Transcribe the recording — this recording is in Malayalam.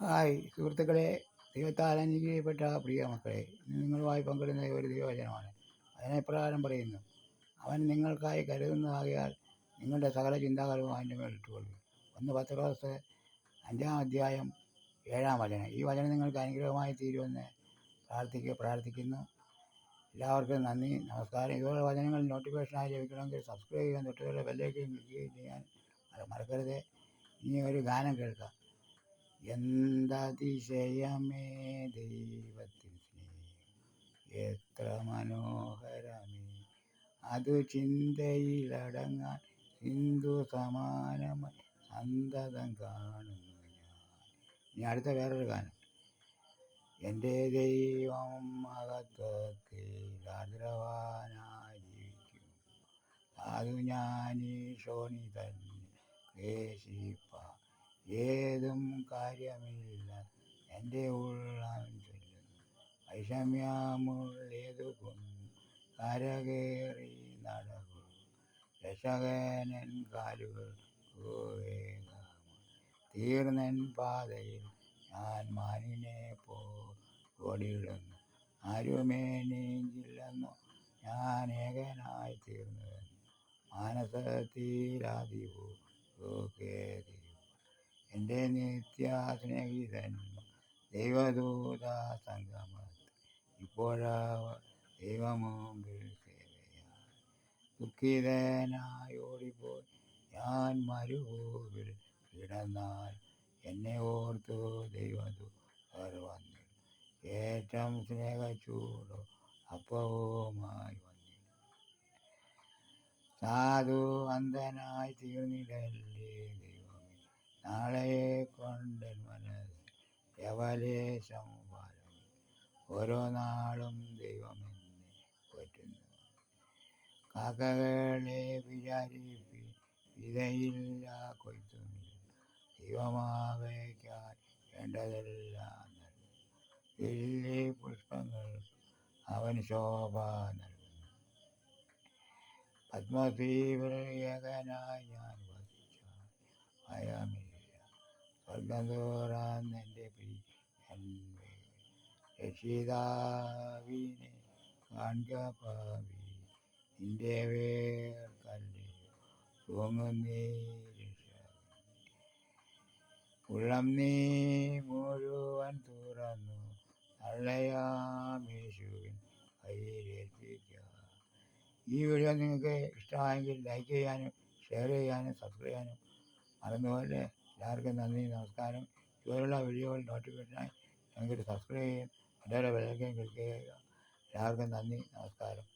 ഹായ് സുഹൃത്തുക്കളെ, ദൈവത്താൽ അനുഗ്രഹിക്കപ്പെട്ട പ്രിയ മക്കളെ, ഇന്ന് നിങ്ങളുമായി പങ്കിടുന്ന ഒരു ദൈവവചനമാണ്. അതിനെപ്രകാരം പറയുന്നു: അവൻ നിങ്ങൾക്കായി കരുതുന്നതാകിയാൽ നിങ്ങളുടെ സകല ചിന്താകരവും അതിൻ്റെ മേൽ ഇട്ടുകൊള്ളും. 1 പത്രോസ് 5-ാം അധ്യായം 7-ാം വചനം. ഈ വചനം നിങ്ങൾക്ക് അനുഗ്രഹമായി തീരുമെന്ന് പ്രാർത്ഥിക്കുന്നു. എല്ലാവർക്കും നന്ദി, നമസ്കാരം. ഇതുപോലെ വചനങ്ങൾ നോട്ടിഫിക്കേഷനായി ലഭിക്കണമെങ്കിൽ സബ്സ്ക്രൈബ് ചെയ്യാൻ, തൊട്ടുള്ള ബെല്ലേക്കും ക്ലിക്ക് ചെയ്യാൻ മറക്കരുത്. ഇനി ഒരു ഗാനം കേൾക്കാം. എന്തതിശയമേ ദൈവത്തിൻ സ്നേഹം, എത്ര മനോഹരമേ അത് ചിന്തയിലടങ്ങാൻ, സിന്ധു സമാനമായി സന്തതം കാണുന്നു ഞാൻ. ഇനി അടുത്ത വേറൊരു ഗാനം. എൻ്റെ ദൈവം മഹത്വത്തിൽ ആർദ്രവാനായി ജീവിക്കും, അത് ഞാനീശോണി തന്നെ ക്ലേശിപ്പാൻ ഏതും കാര്യമില്ല എൻ്റെ ഉള്ളം ചൊല്ലുന്നു. വൈഷമ്യമുള്ളേതു കൊന്നു കരകേറി നടകൂ, രക്ഷകനൻ കാലുകൾ വേഗമായി തീർന്നൻ പാതയിൽ ഞാൻ മാനിനെ ഓടിയിടുന്നു. ആരുമേ നീങ്ങില്ലെന്നോ ഞാൻ ഏകനായി തീർന്നുവെന്ന് മാനസത്തിലാദിവോ കേറി. എൻ്റെ നിത്യ സ്നേഹിതന്മാർ ദൈവദൂത സംഗമത്തിൽ ഇപ്പോഴവർ ദൈവമുമ്പിൽ സേവയായി. ദുഃഖിതനായി ഓടിപ്പോയി ഞാൻ മരുഭൂവിൽ കിടന്നാൽ എന്നെ ഓർത്തു ദൈവദൂതർ വന്നിടും. ഏറ്റവും സ്നേഹച്ചൂടോ അപ്പവുമായി വന്നിടും. സാധു അന്ധനായി തീർന്നിടല്ലേ ദൈവമേ, നാളെയെ കൊണ്ടൻ മനസ്സ് യവലേശം ഭാരമില്ല. ഓരോ നാളും ദൈവമെന്നെ പോറ്റുന്നു. കാക്കകളെ വിചാരിപ്പി, വിതയില്ല കൊയ്ത്തുമില്ല, ദൈവമാവയ്ക്കായി വേണ്ടതെല്ലാം നൽകുന്നു. ലില്ലി പുഷ്പങ്ങൾ അവൻ ശോഭ നൽകുന്നു. പത്മദ്വീപിൽ ഏകനായി ഞാൻ വസിച്ചാൽ ഭയമില്ല. സ്വർഗം തോറാന്നെൻ്റെ പ്രിയൻ വേഗം, രക്ഷിതാവിനെ കാൺക പാവി, നിന്റെ വേർക്കല്ലയോ തൂങ്ങുന്നീ രക്ഷകൻ. ഉള്ളം നീ മുഴുവൻ തുറന്നു നല്ലയാമേശുവിൻ കയ്യിലേൽപ്പിക്കുക. ഈ വീഡിയോ നിങ്ങൾക്ക് ഇഷ്ടമായെങ്കിൽ ലൈക്ക് ചെയ്യാനും ഷെയർ ചെയ്യാനും സബ്സ്ക്രൈബ് ചെയ്യാനും മറന്നുപോലെ. എല്ലാവർക്കും നന്ദി, നമസ്കാരം. ഇതുപോലുള്ള വീഡിയോകൾ നോട്ടിഫിക്കേഷനായി ഞങ്ങൾക്ക് സബ്സ്ക്രൈബ് ചെയ്യും, അതേപോലെ ബെല്ലൈക്കൻ ക്ലിക്ക് ചെയ്യുക. എല്ലാവർക്കും നന്ദി, നമസ്കാരം.